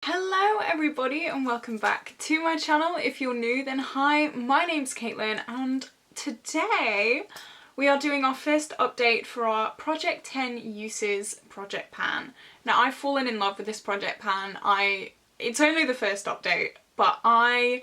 Hello everybody and welcome back to my channel. If you're new then hi, my name's Caitlin and today we are doing our first update for our Project 10 Uses project pan. Now I've fallen in love with this project pan. It's only the first update but I'm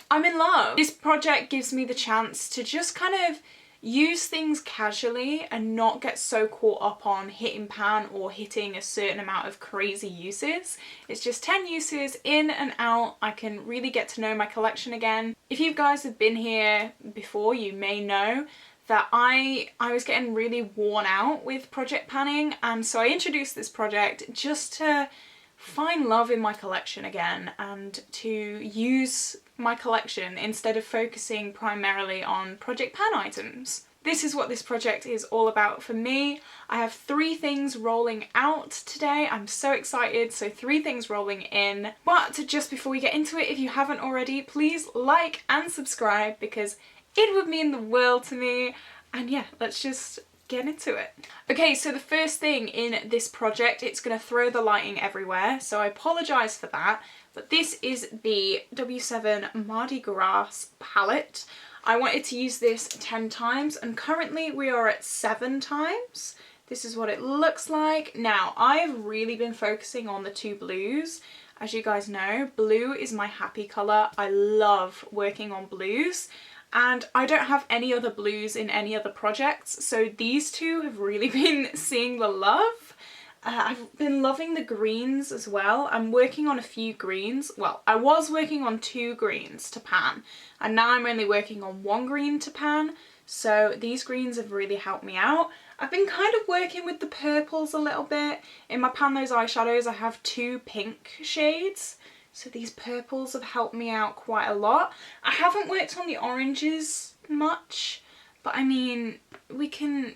in love. This project gives me the chance to just kind of use things casually and not get so caught up on hitting pan or hitting a certain amount of crazy uses. It's just 10 uses in and out. I can really get to know my collection again. If you guys have been here before, you may know that I was getting really worn out with project panning, and so I introduced this project just to find love in my collection again and to use my collection instead of focusing primarily on project pan items. This is what this project is all about for me. I have 3 things rolling out today. I'm so excited. So 3 things rolling in. But just before we get into it, if you haven't already, please like and subscribe because it would mean the world to me. And yeah, let's just get into it. Okay, so the first thing in this project, it's going to throw the lighting everywhere, so I apologise for that, but this is the W7 Marley Grass palette. I wanted to use this 10 times and currently we are at 7 times. This is what it looks like. Now, I've really been focusing on the 2 blues. As you guys know, blue is my happy colour. I love working on blues. And I don't have any other blues in any other projects, so these 2 have really been seeing the love. I've been loving the greens as well. I'm working on a few greens. Well, I was working on 2 greens to pan, and now I'm only working on 1 green to pan, so these greens have really helped me out. I've been kind of working with the purples a little bit. In my Pan Those eyeshadows, I have 2 pink shades. So these purples have helped me out quite a lot. I haven't worked on the oranges much, but I mean, we can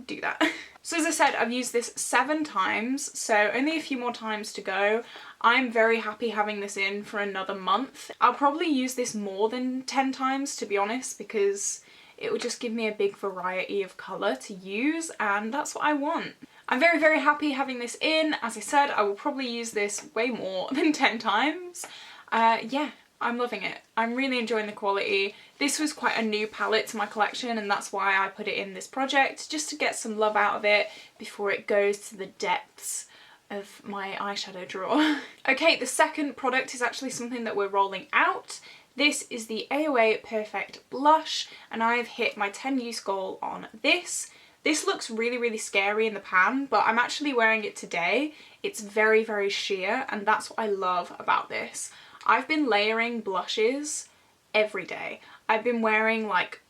do that. So as I said, I've used this 7 times, so only a few more times to go. I'm very happy having this in for another month. I'll probably use this more than 10 times, to be honest, because it will just give me a big variety of colour to use, and that's what I want. I'm very, very happy having this in. As I said, I will probably use this way more than 10 times. Yeah, I'm loving it. I'm really enjoying the quality. This was quite a new palette to my collection and that's why I put it in this project, just to get some love out of it before it goes to the depths of my eyeshadow drawer. Okay, the second product is actually something that we're rolling out. This is the AOA Perfect Blush and I have hit my 10 use goal on this. This looks really, really scary in the pan, but I'm actually wearing it today. It's very, very sheer, and that's what I love about this. I've been layering blushes every day. I've been wearing like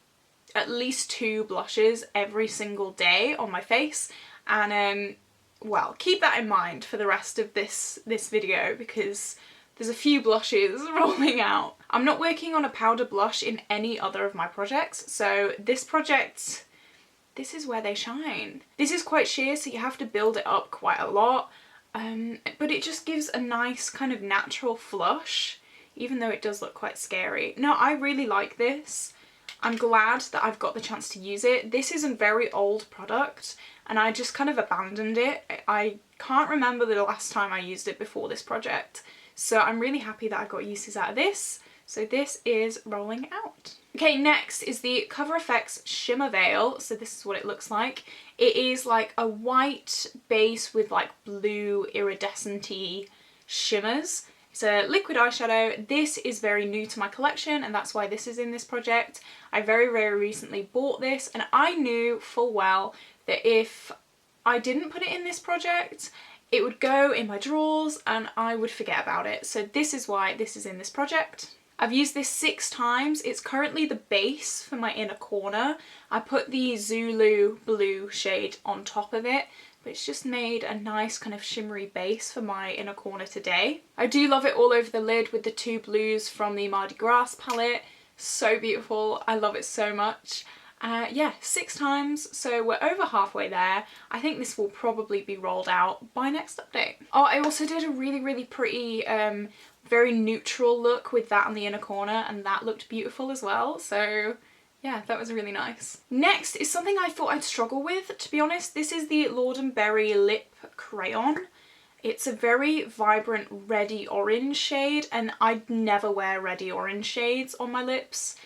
at least 2 blushes every single day on my face, and well, keep that in mind for the rest of this video because there's a few blushes rolling out. I'm not working on a powder blush in any other of my projects, so this project, this is where they shine. This is quite sheer, so you have to build it up quite a lot, but it just gives a nice kind of natural flush, even though it does look quite scary. No, I really like this. I'm glad that I've got the chance to use it. This is a very old product, and I just kind of abandoned it. I can't remember the last time I used it before this project, so I'm really happy that I got uses out of this. So this is rolling out. Okay, next is the Cover FX Shimmer Veil. So this is what it looks like. It is like a white base with like blue iridescent-y shimmers. It's a liquid eyeshadow. This is very new to my collection and that's why this is in this project. I very, very recently bought this and I knew full well that if I didn't put it in this project, it would go in my drawers and I would forget about it. So this is why this is in this project. I've used this 6 times. It's currently the base for my inner corner. I put the Zulu blue shade on top of it, but it's just made a nice kind of shimmery base for my inner corner today. I do love it all over the lid with the 2 blues from the Marley Grass palette. So beautiful. I love it so much. Yeah, 6 times, so we're over halfway there. I think this will probably be rolled out by next update. Oh, I also did a really, really pretty, very neutral look with that on the inner corner, and that looked beautiful as well, so yeah, that was really nice. Next is something I thought I'd struggle with, to be honest. This is the Lord & Berry Lip Crayon. It's a very vibrant reddy orange shade, and I'd never wear reddy orange shades on my lips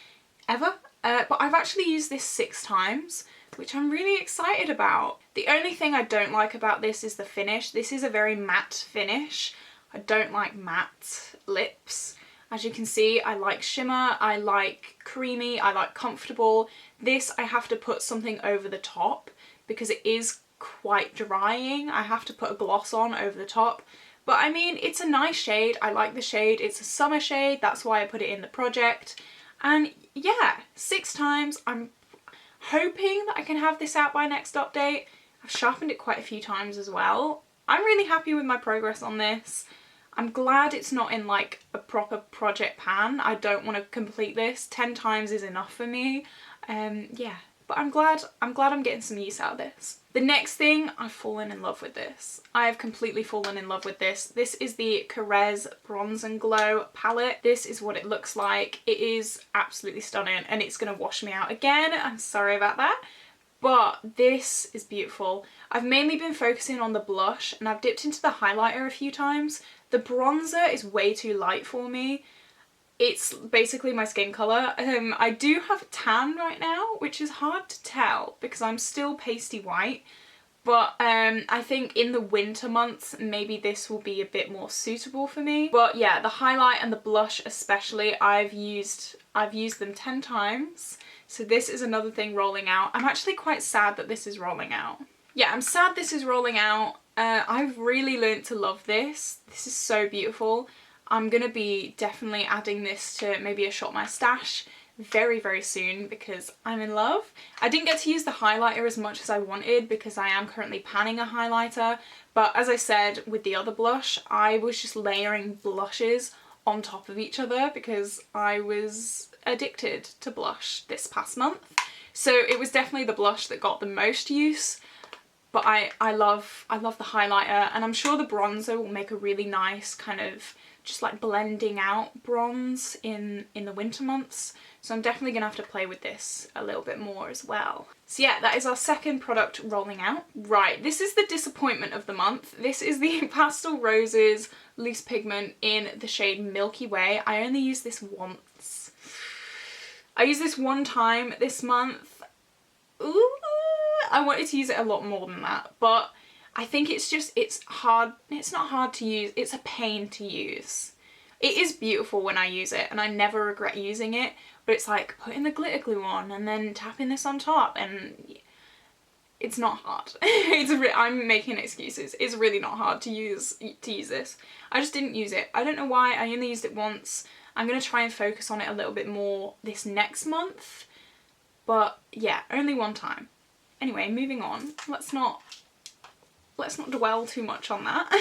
ever. But I've actually used this 6 times, which I'm really excited about. The only thing I don't like about this is the finish. This is a very matte finish. I don't like matte lips. As you can see, I like shimmer, I like creamy, I like comfortable. This I have to put something over the top because it is quite drying. I have to put a gloss on over the top. But I mean, it's a nice shade. I like the shade. It's a summer shade. That's why I put it in the project. And yeah, 6 times. I'm hoping that I can have this out by next update. I've sharpened it quite a few times as well. I'm really happy with my progress on this. I'm glad it's not in like a proper project pan. I don't want to complete this. 10 times is enough for me. Yeah, but I'm glad I'm getting some use out of this. The next thing, I've fallen in love with this. I have completely fallen in love with this. This is the Korat Bronze and Glow palette. This is what it looks like. It is absolutely stunning, and it's gonna wash me out again. I'm sorry about that. But this is beautiful. I've mainly been focusing on the blush, and I've dipped into the highlighter a few times. The bronzer is way too light for me. It's basically my skin colour. I do have a tan right now, which is hard to tell because I'm still pasty white. But I think in the winter months, maybe this will be a bit more suitable for me. But yeah, the highlight and the blush especially, I've used them 10 times. So this is another thing rolling out. I'm actually quite sad that this is rolling out. Yeah, I'm sad this is rolling out. I've really learnt to love this. This is so beautiful. I'm gonna be definitely adding this to maybe a Shop My Stash very, very soon because I'm in love. I didn't get to use the highlighter as much as I wanted because I am currently panning a highlighter. But as I said with the other blush, I was just layering blushes on top of each other because I was addicted to blush this past month. So it was definitely the blush that got the most use. But I love the highlighter, and I'm sure the bronzer will make a really nice kind of just like blending out bronze in the winter months. So I'm definitely gonna have to play with this a little bit more as well. So yeah, that is our second product rolling out. Right, this is the disappointment of the month. This is the Pastel Roses Loose Pigment in the shade Milky Way. I only used this once. I used this one time this month. Ooh, I wanted to use it a lot more than that, but I think it's hard. It's not hard to use, it's a pain to use. It is beautiful when I use it and I never regret using it, but it's like putting the glitter glue on and then tapping this on top, and it's not hard. I'm making excuses. It's really not hard to use this. I just didn't use it. I don't know why. I only used it once. I'm going to try and focus on it a little bit more this next month, but yeah, only one time. Anyway, moving on. Let's not dwell too much on that.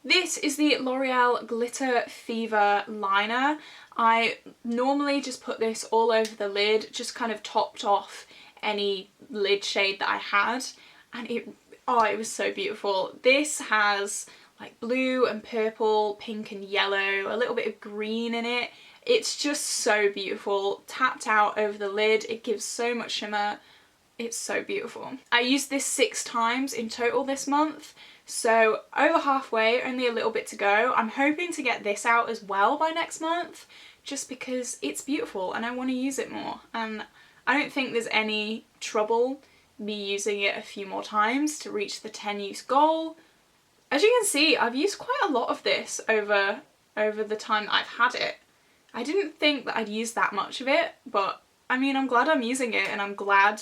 This is the L'Oreal Glitter Fever Liner. I normally just put this all over the lid, just kind of topped off any lid shade that I had, and it was so beautiful. This has like blue and purple, pink and yellow, a little bit of green in it. It's just so beautiful. Tapped out over the lid, it gives so much shimmer. It's so beautiful. I used this 6 times in total this month, so over halfway, only a little bit to go. I'm hoping to get this out as well by next month, just because it's beautiful and I want to use it more. And I don't think there's any trouble me using it a few more times to reach the 10 use goal. As you can see, I've used quite a lot of this over the time that I've had it. I didn't think that I'd use that much of it, but I mean, I'm glad I'm using it, and I'm glad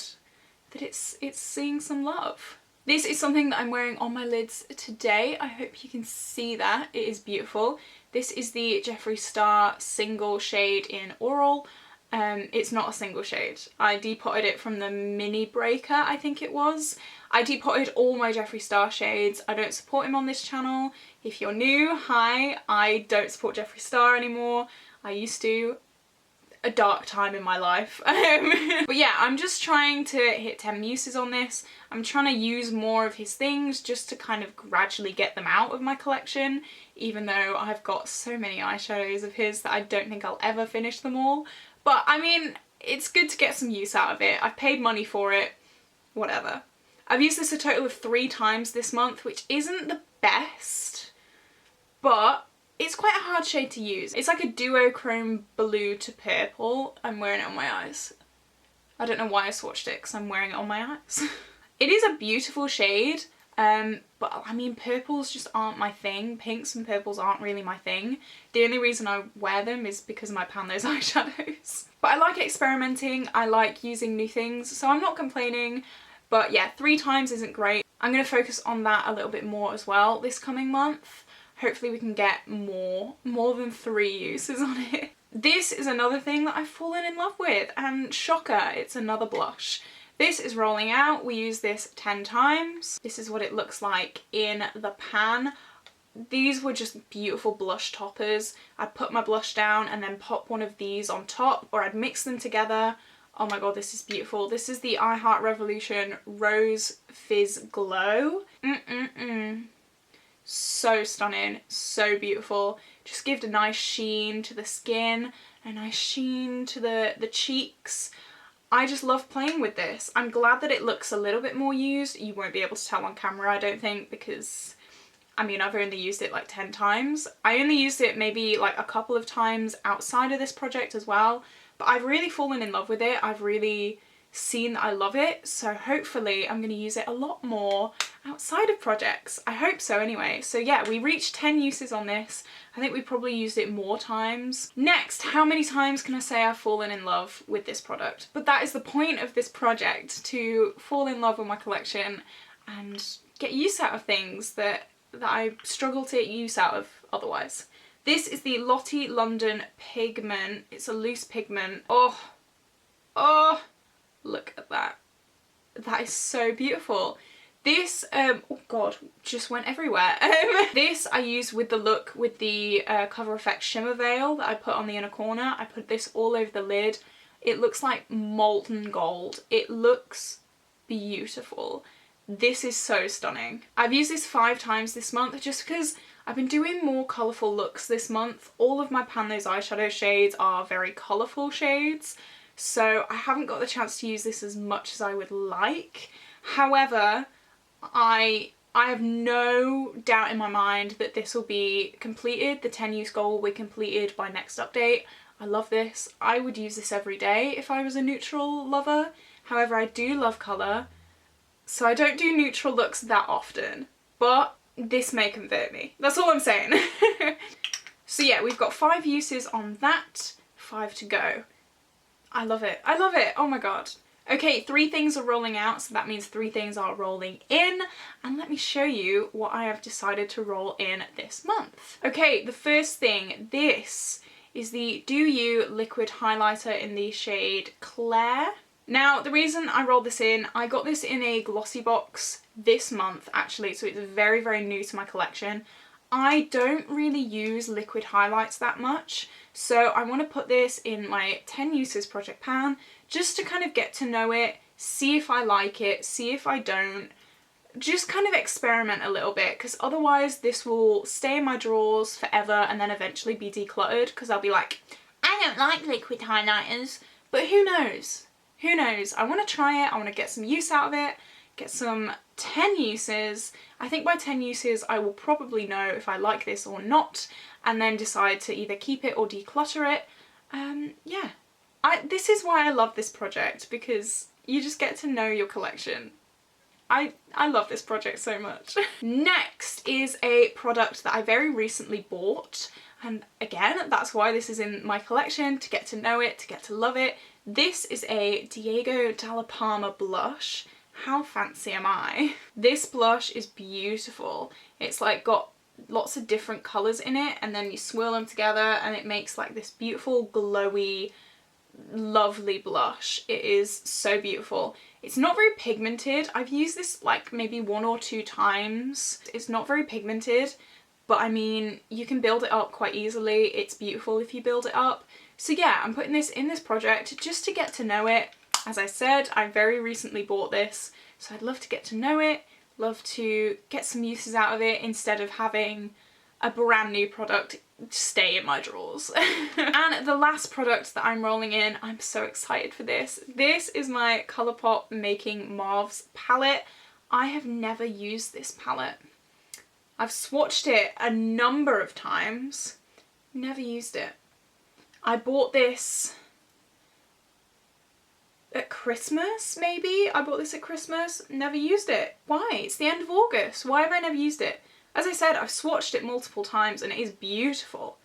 that it's seeing some love. This is something that I'm wearing on my lids today. I hope you can see that. It is beautiful. This is the Jeffree Star single shade in Aural. It's not a single shade. I depotted it from the mini breaker, I think it was. I depotted all my Jeffree Star shades. I don't support him on this channel. If you're new, hi. I don't support Jeffree Star anymore. I used to. A dark time in my life. But yeah, I'm just trying to hit 10 uses on this. I'm trying to use more of his things just to kind of gradually get them out of my collection, even though I've got so many eyeshadows of his that I don't think I'll ever finish them all. But I mean, it's good to get some use out of it. I've paid money for it, whatever. I've used this a total of 3 times this month, which isn't the best, but it's quite a hard shade to use. It's like a duochrome blue to purple. I'm wearing it on my eyes. I don't know why I swatched it because I'm wearing it on my eyes. It is a beautiful shade, but I mean purples just aren't my thing. Pinks and purples aren't really my thing. The only reason I wear them is because of my Pan Those eyeshadows. But I like experimenting, I like using new things, so I'm not complaining. But yeah, 3 times isn't great. I'm going to focus on that a little bit more as well this coming month. Hopefully we can get more than 3 uses on it. This is another thing that I've fallen in love with, and shocker, it's another blush. This is rolling out. We use this 10 times. This is what it looks like in the pan. These were just beautiful blush toppers. I'd put my blush down and then pop one of these on top, or I'd mix them together. Oh my god, this is beautiful. This is the I Heart Revolution Rose Fizz Glow. So stunning, so beautiful. Just gives a nice sheen to the skin, a nice sheen to the cheeks. I just love playing with this. I'm glad that it looks a little bit more used. You won't be able to tell on camera, I don't think, because I mean, I've only used it like 10 times. I only used it maybe like a couple of times outside of this project as well, but I've really fallen in love with it. I've really seen that I love it, so hopefully I'm going to use it a lot more outside of projects. I hope so anyway. So yeah, we reached 10 uses on this. I think we probably used it more times. Next, how many times can I say I've fallen in love with this product? But that is the point of this project, to fall in love with my collection and get use out of things that I struggle to get use out of otherwise. This is the LOTTE London Pigment. It's a loose pigment. Oh, look at that. That is so beautiful. This, oh god, just went everywhere. This I used with the look with the Cover Effect Shimmer Veil that I put on the inner corner. I put this all over the lid. It looks like molten gold. It looks beautiful. This is so stunning. I've used this 5 times this month just because I've been doing more colourful looks this month. All of my Pan Those eyeshadow shades are very colourful shades, so I haven't got the chance to use this as much as I would like. However, I have no doubt in my mind that this will be completed. The 10 use goal will be completed by next update. I love this. I would use this every day if I was a neutral lover. However, I do love colour, so I don't do neutral looks that often, but this may convert me. That's all I'm saying. So yeah, we've got 5 uses on that, 5 to go. I love it. I love it. Oh my god. Okay, 3 things are rolling out, so that means 3 things are rolling in. And let me show you what I have decided to roll in this month. Okay, the first thing, this is the Do You Liquid Highlighter in the shade Claire. Now, the reason I rolled this in, I got this in a glossy box this month actually, so it's very, very new to my collection. I don't really use liquid highlights that much, so I want to put this in my 10 uses project pan just to kind of get to know it, see if I like it, see if I don't, just kind of experiment a little bit, because otherwise this will stay in my drawers forever and then eventually be decluttered, because I'll be like, I don't like liquid highlighters. But who knows? Who knows? I want to try it, I want to get some use out of it, get some 10 uses. I think by 10 uses I will probably know if I like this or not, and then decide to either keep it or declutter it. Yeah. This is why I love this project, because you just get to know your collection. I love this project so much. Next is a product that I very recently bought, and again, that's why this is in my collection, to get to know it, to get to love it. This is a Diego Dalla Palma blush. How fancy am I? This blush is beautiful. It's like got lots of different colours in it, and then you swirl them together and it makes like this beautiful glowy, lovely blush. It is so beautiful. It's not very pigmented. I've used this like maybe 1 or 2 times. It's not very pigmented, but I mean, you can build it up quite easily. It's beautiful if you build it up. So yeah, I'm putting this in this project just to get to know it. As I said, I very recently bought this, so I'd love to get to know it, love to get some uses out of it instead of having a brand new product stay in my drawers. And the last product that I'm rolling in, I'm so excited for this. This is my Colourpop Making Marves palette. I have never used this palette. I've swatched it a number of times, never used it. I bought this at Christmas, maybe? I bought this at Christmas, never used it. Why? It's the end of August. Why have I never used it? As I said, I've swatched it multiple times and it is beautiful.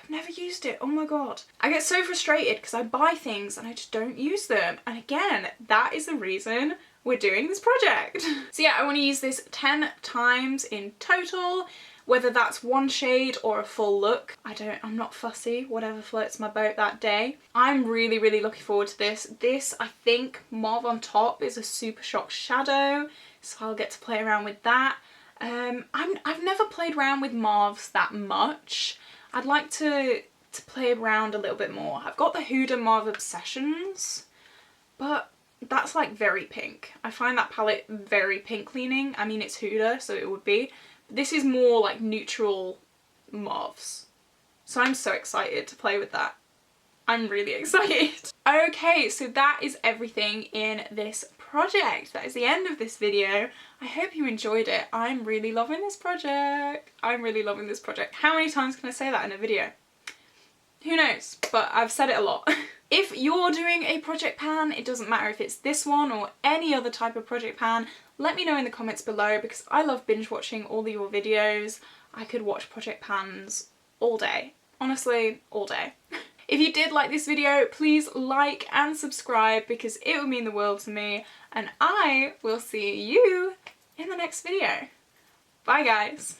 I've never used it. Oh my god. I get so frustrated because I buy things and I just don't use them. And again, that is the reason we're doing this project. So yeah, I want to use this 10 times in total, whether that's one shade or a full look. I'm not fussy, whatever floats my boat that day. I'm really, really looking forward to this. This, I think, mauve on top is a Super Shock shadow, so I'll get to play around with that. I've never played around with mauves that much. I'd like to play around a little bit more. I've got the Huda Mauve Obsessions, but that's like very pink. I find that palette very pink leaning. I mean, it's Huda, so it would be. This is more like neutral mauves. So I'm so excited to play with that. I'm really excited. Okay, so that is everything in this project. That is the end of this video. I hope you enjoyed it. I'm really loving this project. I'm really loving this project. How many times can I say that in a video? Who knows, but I've said it a lot. If you're doing a project pan, it doesn't matter if it's this one or any other type of project pan, let me know in the comments below because I love binge watching all of your videos. I could watch project pans all day. Honestly, all day. If you did like this video, please like and subscribe because it would mean the world to me, and I will see you in the next video. Bye guys.